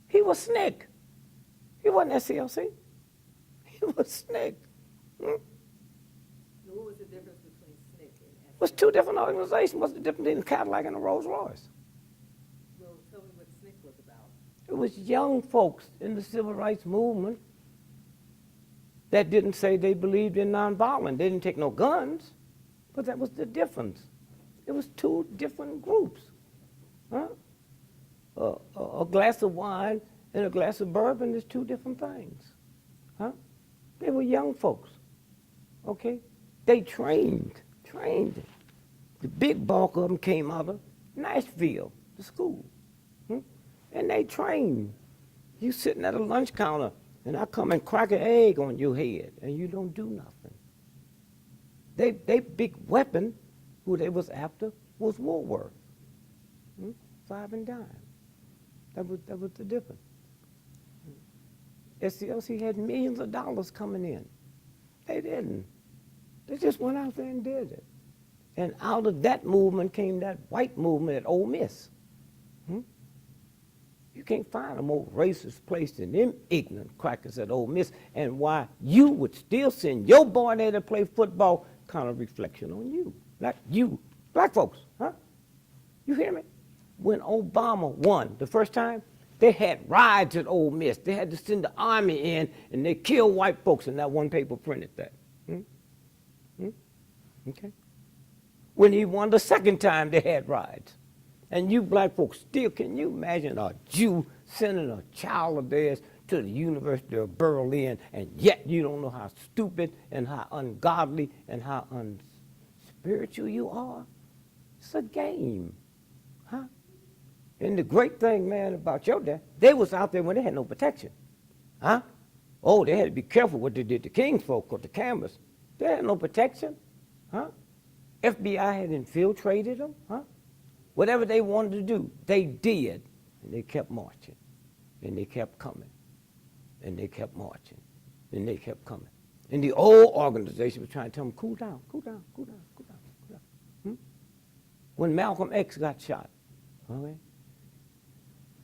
He was SNCC. He wasn't SCLC. He was SNCC. What was the difference between SNCC and SCLC? It was two different organizations. What's the difference between a Cadillac and a Rolls Royce? Well, tell me what SNCC was about. It was young folks in the civil rights movement that didn't say they believed in nonviolence. They didn't take no guns, but that was the difference. It was two different groups. Huh? A glass of wine and a glass of bourbon is two different things. Huh? They were young folks, okay? They trained. The big bulk of them came out of Nashville, the school. And they trained. You sitting at a lunch counter, and I come and crack an egg on your head, and you don't do nothing. They big weapon, who they was after, was Woolworth. 5 and dime. That was the difference. SCLC had millions of dollars coming in. They didn't. They just went out there and did it. And out of that movement came that white movement at Ole Miss. You can't find a more racist place than them ignorant crackers at Ole Miss. And why you would still send your boy there to play football, kind of reflection on you. Like you, black folks, huh? You hear me? When Obama won the first time, they had riots at Ole Miss. They had to send the army in, and they killed white folks, and that one paper printed that. Okay. When he won the second time, they had riots. And you black folks still, can you imagine a Jew sending a child of theirs to the University of Berlin, and yet you don't know how stupid and how ungodly and how unspiritual you are? It's a game, huh? And the great thing, man, about your dad, they was out there when they had no protection, huh? Oh, they had to be careful what they did to King's folk or the cameras. They had no protection, huh? FBI had infiltrated them, huh? Whatever they wanted to do, they did. And they kept marching. And they kept coming. And they kept marching. And they kept coming. And the old organization was trying to tell them, cool down, cool down, cool down, cool down, cool down. When Malcolm X got shot, okay,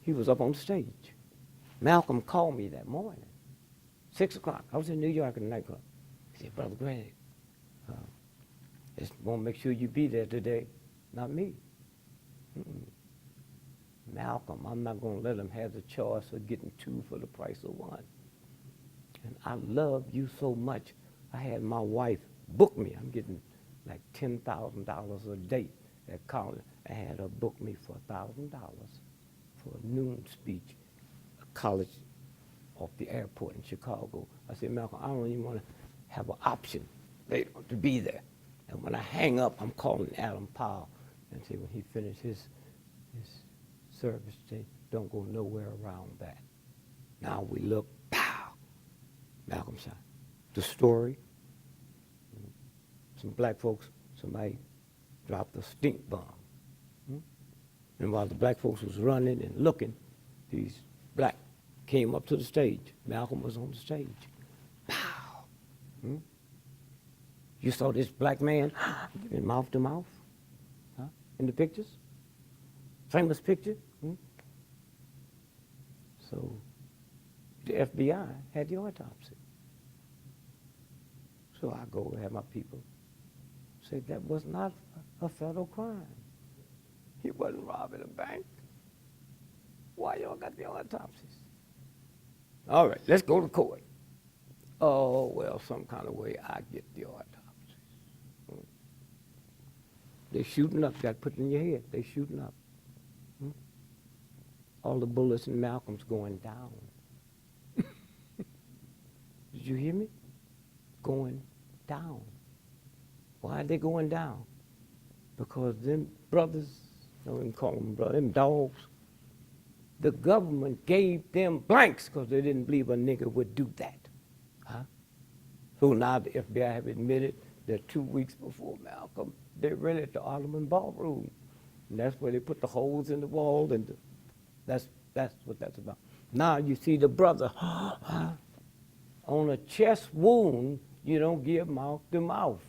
he was up on stage. Malcolm called me that morning, 6 o'clock. I was in New York at a nightclub. He said, Brother Greg, just want to make sure you be there today, not me. Malcolm, I'm not going to let him have the choice of getting 2 for the price of 1. And I love you so much. I had my wife book me. I'm getting like $10,000 a day at college. I had her book me for $1,000 for a noon speech at college off the airport in Chicago. I said, Malcolm, I don't even want to have an option later to be there. And when I hang up, I'm calling Adam Powell and say when he finished his service, say, don't go nowhere around that. Now we look, pow, Malcolm shot. The story, some black folks, somebody dropped a stink bomb. And while the black folks was running and looking, these black came up to the stage. Malcolm was on the stage. Pow. You saw this black man giving mouth to mouth, huh? In the pictures, famous picture. So the FBI had the autopsy. So I go and have my people say that was not a federal crime. He wasn't robbing a bank. Why y'all got the autopsies? All right, let's go to court. Oh, well, some kind of way I get the autopsies. They're shooting up, got put in your head. They're shooting up. All the bullets in Malcolm's going down. Did you hear me? Going down. Why are they going down? Because them brothers, I don't even call them brothers, them dogs, the government gave them blanks because they didn't believe a nigger would do that. Huh? So now the FBI have admitted that 2 weeks before Malcolm, they rented the Ottoman Ballroom. And that's where they put the holes in the wall, and that's what that's about. Now you see the brother, on a chest wound, you don't give mouth to mouth.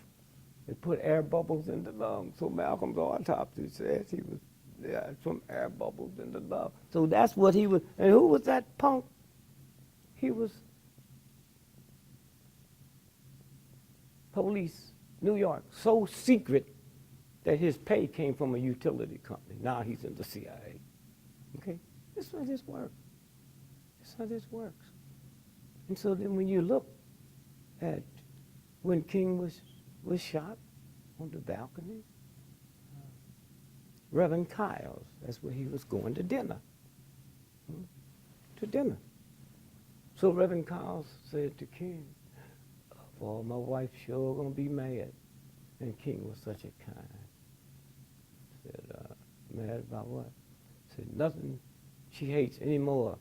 They put air bubbles in the lungs. So Malcolm's autopsy says he was Yeah, some air bubbles in the love. So that's what he was. And who was that punk? He was police, New York, so secret that his pay came from a utility company. Now he's in the CIA. Okay? That's how this works. That's how this works. And so then when you look at when King was shot on the balcony, Reverend Kyle's, that's where he was going to dinner. To dinner. So Reverend Kyle said to King, "Oh, my wife sure gonna be mad." And King was such a kind. Said, "Mad about what?" Said, "Nothing she hates anymore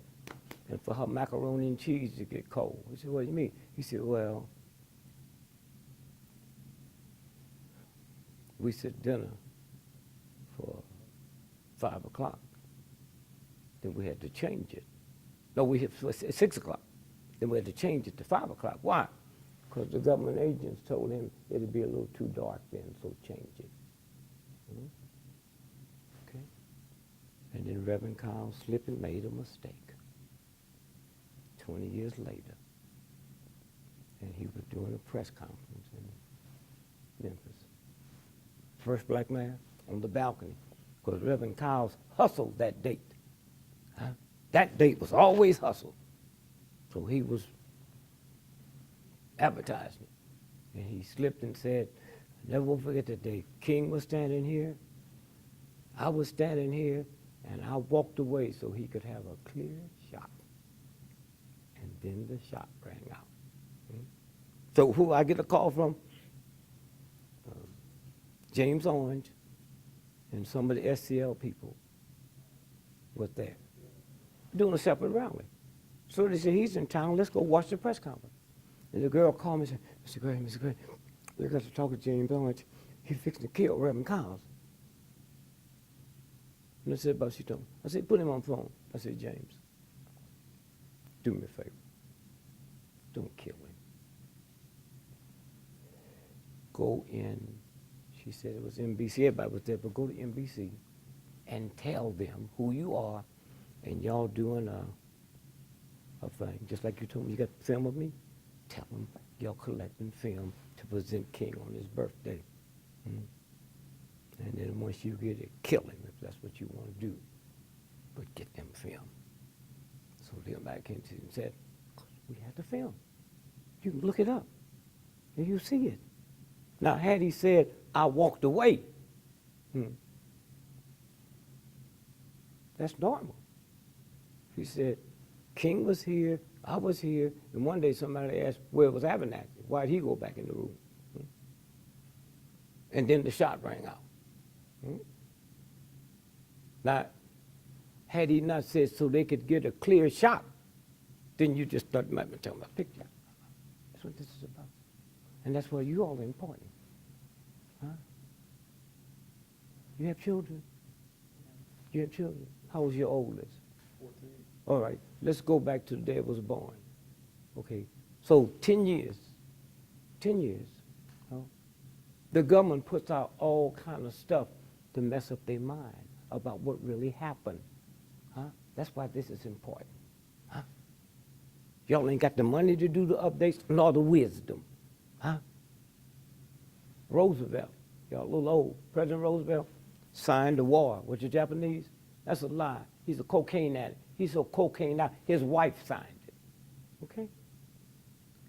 than for her macaroni and cheese to get cold." He said, "What do you mean?" He said, "Well, we sit dinner for 5 o'clock. Then we had to change it. No, we had 6 o'clock. Then we had to change it to 5 o'clock. Why? Because the government agents told him it'd be a little too dark then, so change it." Okay? And then Reverend Kyle slipped and made a mistake. 20 years later, and he was doing a press conference in Memphis. First black man on the balcony, because Reverend Kyle's hustled that date. Huh? That date was always hustled. So he was advertising. And he slipped and said, "Never will forget that day. King was standing here, I was standing here, and I walked away so he could have a clear shot." And then the shot rang out. So who I get a call from? James Orange and some of the SCL people was there doing a separate rally. So they said, "He's in town, let's go watch the press conference." And the girl called me and said, Mr. Gray, we got to talk to James Orange. He's fixing to kill Reverend Kyles." And I said, "But she told me." I said, "Put him on the phone." I said, "James, do me a favor. Don't kill him. Go in," she said it was NBC, everybody was there, but go to NBC and tell them who you are and y'all doing a thing. Just like you told me you got film of me, tell them y'all collecting film to present King on his birthday. And then once you get it, kill him if that's what you want to do. But get them film. So they went back into and said, "We had the film. You can look it up and you see it." Now, had he said, "I walked away," that's normal. He said, "King was here, I was here," and one day somebody asked, "Where was Abernathy? Why'd he go back in the room?" And then the shot rang out. Now, had he not said so they could get a clear shot, then you just start telling my picture. That's what this is about. And that's why you all are important. Huh? You have children? You have children? How old's your oldest? 14. All right, let's go back to the day it was born. Okay, so 10 years. 10 years. Huh? The government puts out all kind of stuff to mess up their mind about what really happened. Huh? That's why this is important. Huh? Y'all ain't got the money to do the updates nor the wisdom. Huh? Roosevelt, y'all a little old. President Roosevelt signed the war with the Japanese. That's a lie. He's a cocaine addict. He's a cocaine addict. His wife signed it. Okay?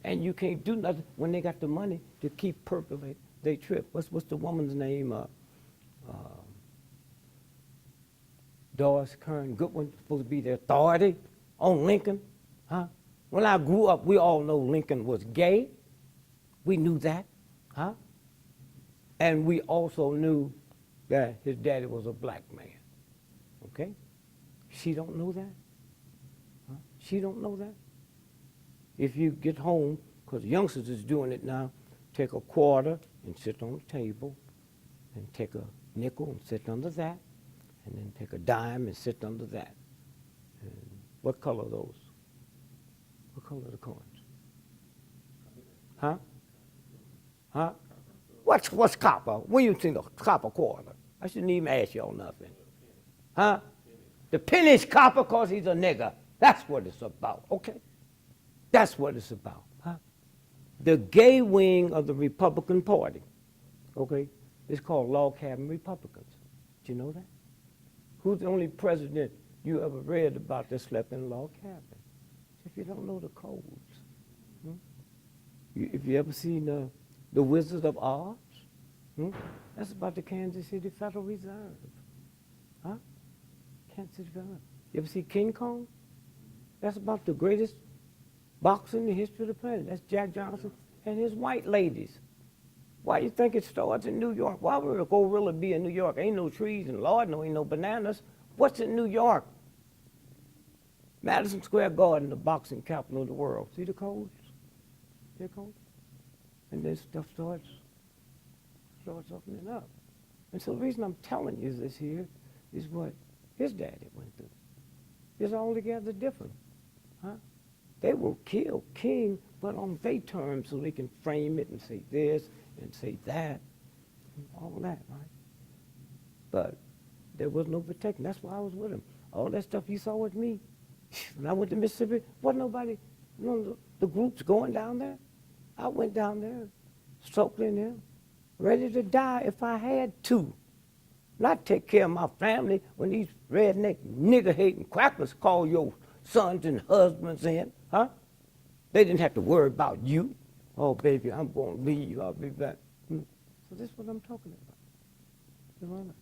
And you can't do nothing when they got the money to keep perpetuating their trip. What's the woman's name? Doris Kearns Goodwin, supposed to be the authority on Lincoln. Huh? When I grew up, we all know Lincoln was gay. We knew that. Huh? And we also knew that his daddy was a black man. Okay? She don't know that? Huh? She don't know that? If you get home, because youngsters is doing it now, take a quarter and sit on the table, and take a nickel and sit under that, and then take a dime and sit under that. And what color are those? What color are the coins? Huh? Huh? What's copper? When you think of copper quarter? I shouldn't even ask y'all nothing. Huh? The penny's copper because he's a nigger. That's what it's about, okay? That's what it's about, huh? The gay wing of the Republican Party, okay, is called Log Cabin Republicans. Did you know that? Who's the only president you ever read about that slept in a log cabin? If you don't know the codes. If you ever seen the Wizard of Oz, that's about the Kansas City Federal Reserve. Huh? Kansas City Federal. You ever see King Kong? That's about the greatest boxer in the history of the planet. That's Jack Johnson and his white ladies. Why do you think it starts in New York? Why would a gorilla be in New York? Ain't no trees, and Lord, no, ain't no bananas. What's in New York? Madison Square Garden, the boxing capital of the world. See the codes? See the codes? And then stuff starts opening up. And so the reason I'm telling you this here is what his daddy went through. It's altogether different. Huh? They will kill King, but on their terms so they can frame it and say this and say that, and all that, right? But there was no protection. That's why I was with him. All that stuff you saw with me, when I went to Mississippi, wasn't nobody, the groups going down there. I went down there, soaked in there, ready to die if I had to. Not take care of my family when these redneck, nigger-hating crackers call your sons and husbands in, huh? They didn't have to worry about you. Oh, baby, I'm going to leave. I'll be back. So this is what I'm talking about.